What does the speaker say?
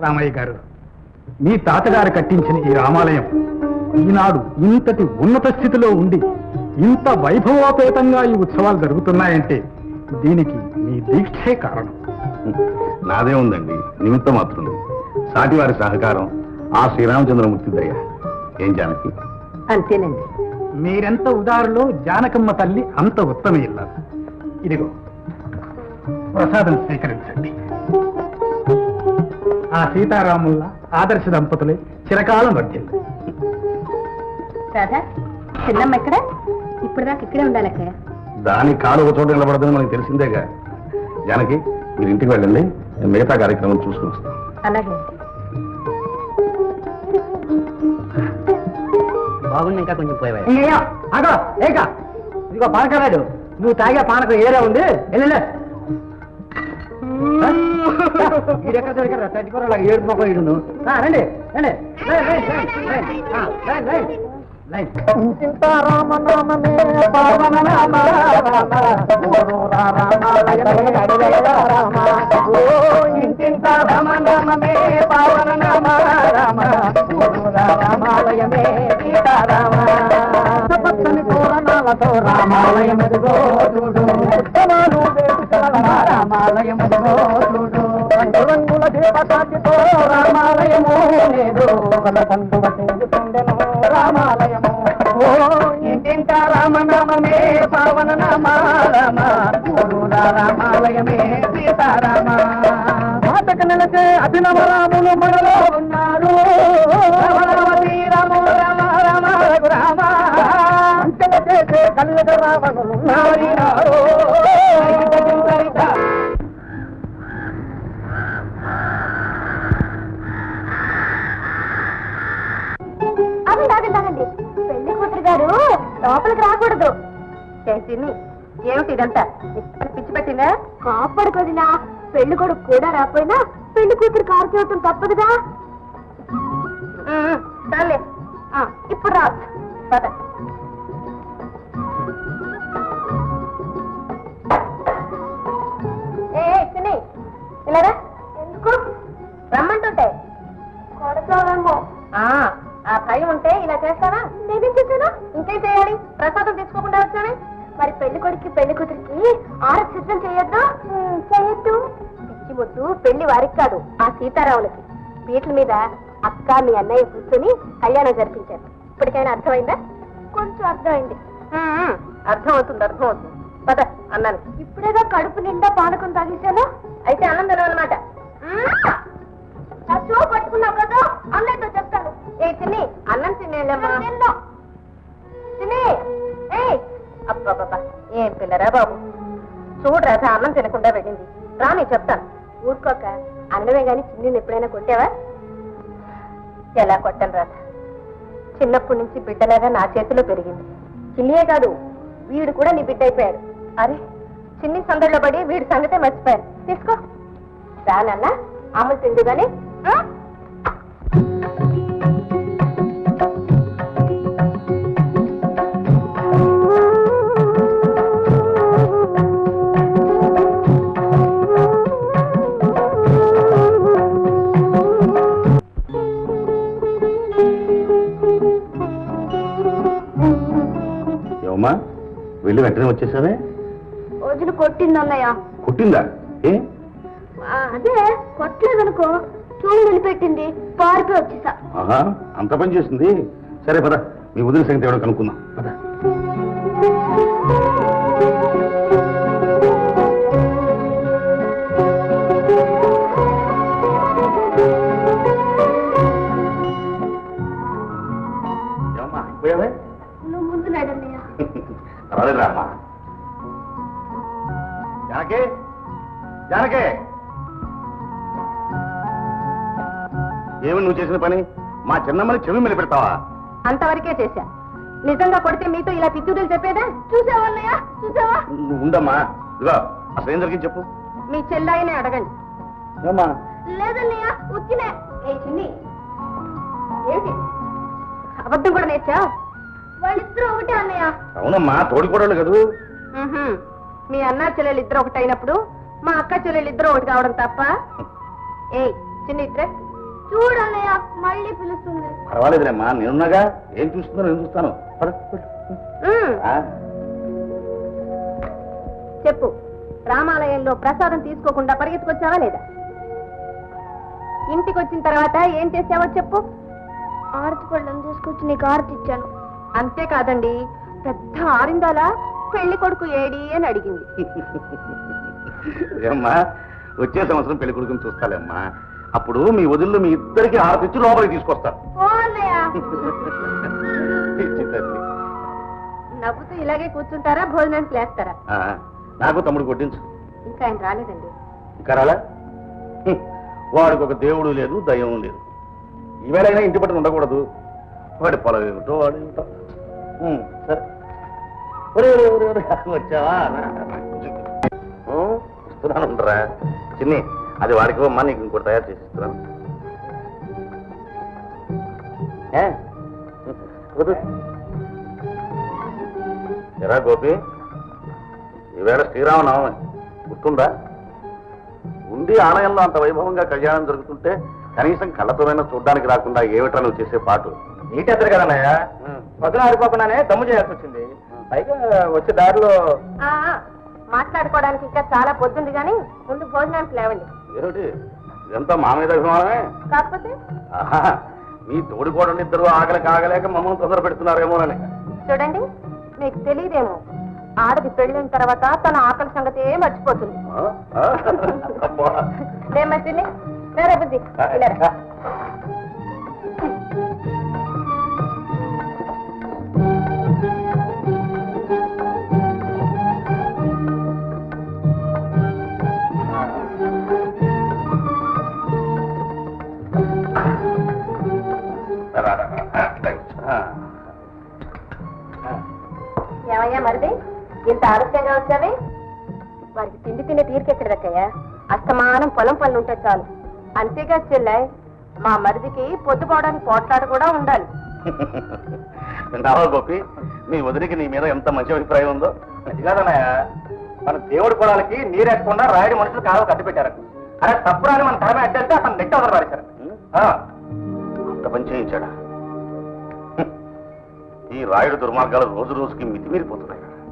రామయ్య గారు, మీ తాతగారు కట్టించిన ఈ రామాలయం ఈనాడు ఇంతటి ఉన్నత స్థితిలో ఉండి ఇంత వైభవోపేతంగా ఈ ఉత్సవాలు జరుగుతున్నాయంటే దీనికి మీ దీక్షే కారణం. నాదే ఉందండి, నిమిత్తం మాత్రం. సాటివారి సహకారం, ఆ శ్రీరామచంద్రమూర్తి దయ. ఏం జానకి? అంతేనండి. మీరెంత ఉదారులో జానకమ్మ తల్లి అంత ఉత్తమ ఇల్లారు. ఇదిగో ప్రసాదం స్వీకరించండి. ఆ సీతారాముల ఆదర్శ దంపతులే చిరకాలం వర్ధిల్లు. రాధా, చిన్నమ్మ ఎక్కడ? ఇప్పుడు దాకా ఇక్కడే ఉండాలక్కయ్య. దాని కాలు ఒక చోట నిలబడదని మనకి తెలిసిందేగా. జానకి, మీరు ఇంటికి వెళ్ళండి, నేను మిగతా కార్యక్రమం చూసుకుని వస్తాను. అలాగే. బాగుంది, ఇంకా కొంచెం పోయేవా? అగో ఏక, ఇదిగో పానకరాడు, నువ్వు తాగే పానకం ఏరే ఉంది. వెళ్ళలే ఈడెక్కడ దొరికారా తట్టికూరలాగా ఏడు మొక్క ఇడును. రండి రండి. రామ నామమే పవన నామ రామ ఇంటింత రామ నామమే పవన నామ రామ రామాలయమే సీతారామ పచ్చని తోరణాలతో రామాలయం ఎదుగో చూడు. రామాలయం ఎదుగో చూడు. రంగు రంగుల దీపకాంతితో రామాలయము లేదు కందువ చేసుకుండెను రామాలయము. ఇంటింట రామనామమే పవన నామ రామ రామాలయమే సీతారామ. మాతకు నెలకే అభినవ రాములు మనలో ఉన్నారు. రామ రామ రామ రామ అంచెల చేసే కళ్ళక రావణులు ఉన్నారు. పెళ్లి కూతురు గారు లోపలికి రాకూడదు. చేసింది ఏమిటి ఇదంతా? పిచ్చి పెట్టిందా? కాపాడుకోదినా. పెళ్లి కొడుకు కూడా రాపోయినా పెళ్లి కూతురు కారు చేయటం తప్పదుగా. సర్లే, ఇప్పుడు రా. ఇలారా. ఎందుకు రమ్మంటుంటే? కొడతావేమో. ఆ భయం ఉంటే ఇలా చేస్తానా? నేనేం చేశాను? ఇంకేం చేయాలి? ప్రసాదం తీసుకోకుండా వచ్చానే. మరి పెళ్లి కొడుకు పెళ్లి కూతురికి ఆరతి సిద్ధం చేయొద్దా? చేయొద్దు. పిచ్చి ముద్దు పెళ్లి వారికి కాదు, ఆ సీతారాములకి. పీటల మీద అక్క మీ అన్నయ్య కూర్చొని కళ్యాణం జరిపించారు. ఇప్పటికైనా అర్థమైందా? కొంచెం అర్థమైంది. అర్థమవుతుంది, అర్థమవుతుంది. పద అన్నాను. ఇప్పుడేగా కడుపు నిండా పానకం తాగేశాను. అయితే అన్నం తినమాట. పట్టుకున్నావు కదా, అన్నయ్యతో చెప్తాను. ఏ చిన్ని, అన్నం తినేళ్ళమ్మా. చిన్ని, అబ్బాబ్బా ఏం పిల్లరా బాబు. చూడు రాధ అన్నం తినకుండా వెళ్ళింది. రా నేను చెప్తాను. ఊరుకోక. అన్నమే గాని చిన్నిని ఎప్పుడైనా కొట్టావా? ఎలా కొట్టాను రాధ? చిన్నప్పటి నుంచి బిడ్డలాగా నా చేతిలో పెరిగింది. చిన్నియే కాదు, వీడు కూడా నీ బిడ్డ అయిపోయాడు. అరే, చిన్ని సందడిలో పడి వీడి సంగతే మర్చిపోయాను. తీసుకో. రానన్నా అమలు తిండు గాని. ఏమమ్మా, వెళ్ళి వెంటనే వచ్చేసావే? రోజులు కొట్టిందన్నయ్య. కుట్టిందా? ఏ? అదే కొట్టలేదనుకో, చూడు నిలిపెట్టింది. పారిపోయి వచ్చేసా. అంత పని చేసింది. సరే పద, మీ వదిన సంగతి ఎవడో కనుక్కుందాం. పద. ఏమమ్మా, అయిపోయావే? నువ్వు ముందు నడన్నయ్య. రాలేదురా అమ్మా. జానకే, జానకే, ఏమి నువ్వు చేసిన పని? మా చిన్నమ్మని చెవి మీద పెడతావా? అంతవరకే చేశా. నిజంగా కొడితే మీతో ఇలా తిట్టుడులు చెప్పేదా? చూసావన్నయ్య, చూసావా? నువ్వు ఉండమ్మా. ఇదిగో అసలు ఏం జరిగింది చెప్పు. మీ చెల్లాయినే అడగండి. ఏమ్మా? లేదన్నయ్య, ఉత్తినే. ఏ చిన్ని, ఏమిటి అబద్ధం కూడా నేర్చా? వాళ్ళిద్దరూ ఒకటే అన్నయ్య. అవునమ్మా, తోడికోడళ్ళు కదూ. మీ అన్న చెల్లెలు ఇద్దరు ఒకటి అయినప్పుడు మా అక్క చెల్లెలు ఇద్దరు ఒకటి కావడం తప్ప. ఏ చిన్న ఇద్దరే చూడన్నయ్య మళ్ళీ పిలుస్తుంది. పర్వాలేదులేమ్మా, నేనున్నాగా. ఏం చూస్తుందో నేను చూస్తాను. పద, పద. ఆ, చెప్పు, రామాలయంలో ప్రసాదం తీసుకోకుండా పరిగెత్తుకొచ్చావా లేదా? ఇంటికి వచ్చిన తర్వాత ఏం చేసావో చెప్పు. ఆరతి పళ్ళని తీసుకొచ్చి నీకు ఆరతి ఇచ్చాను. అంతేకాదండి, పెద్ద ఆరిందాలా పెళ్లి కొడుకు ఏడి అని అడిగింది. ఏమ్మా, వచ్చే సంవత్సరం పెళ్లి కొడుకుని చూస్తాలేమ్మా. అప్పుడు మీ వదిళ్ళు మీ ఇద్దరికి ఆరతిచ్చి లోపలికి తీసుకొస్తారు. పిచ్చి తల్లి. నవ్వుతూ ఇలాగే కూర్చుంటారా, భోజనానికి లేస్తారా? ఆ, నాకు తమ్ముడు కొట్టించు. ఇంకా ఆయన రాలేదండి. ఇంకా రాలా? వాడికి ఒక దేవుడు లేదు, దయ్యం లేదు. ఈవేళైనా ఇంటి పట్టున ఉండకూడదు. వాడి పొలం ఏమిటో వాడు ఏమిటో. సరే, ఒరే, ఒరే, ఒరే, ఒరే, వచ్చావా? ఇస్తున్నాను ఉండరా చిన్ని. అది వాడికి ఇవ్వమ్మా, నీకు ఇంకోటి తయారు చేసి ఇస్తున్నాను. ఎరా గోపి, ఈవేళ శ్రీరామనవమి గుర్తుందా? ఉండి ఆలయంలో అంత వైభవంగా కళ్యాణం జరుగుతుంటే కనీసం కళ్ళతోనైనా చూడ్డానికి రాకుండా ఏమిటా నువ్వు చేసే పాటు? నీటెద్దరు కదన్నయ్య, పొద్దున ఆడిపోకుండానే దమ్ము చేయాల్సి వచ్చింది. పైగా వచ్చే దారిలో మాట్లాడుకోవడానికి ఇంకా చాలా పొద్దుంది కానీ ముందు భోజనానికి లేవండి. ఏమిటి ఇదంతా మా మీద అభిమానమే? కాకపోతే ఆహా, మీ తోడి కోడలు ఇద్దరు ఆకలికి ఆగలేక మమ్మల్ని తొందర పెడుతున్నారేమోనని. చూడండి, మీకు తెలియదేమో, ఆడది పెళ్ళిన తర్వాత తన ఆకలి సంగతే మర్చిపోతుంది. లేమచ్చిల్లి లేరా బుద్ధి. ఏమయ్యా మరిది, ఇంత ఆలస్యంగా వచ్చావే? వారికి తిండి తినే తీరికెక్కడదక్కయ్యా, అస్తమానం పొలం పనులు ఉంటే చాలు. అంతేగా చెల్లాయ్, మా మరిదికి పొద్దుపోవడానికి పోట్లాట కూడా ఉండాలి. విన్నావా గోపి, మీ వదిలికి నీ మీద ఎంత మంచి అభిప్రాయం ఉందో. అది కాదన్నయ్య, మన దేవుడి పొలాలకి నీరెక్కకుండా రాయడి మనుషులు కాలువ కట్టి పెట్టారు. అరే తప్పురాని మన తరమే అడ్డంటే అతను నెట్ అవతల పారేశారు. అంత పని చేయించాడా? ఈ రాయుడు దుర్మార్గాలు రోజు రోజుకి మితిమీరిపోతున్నాయి.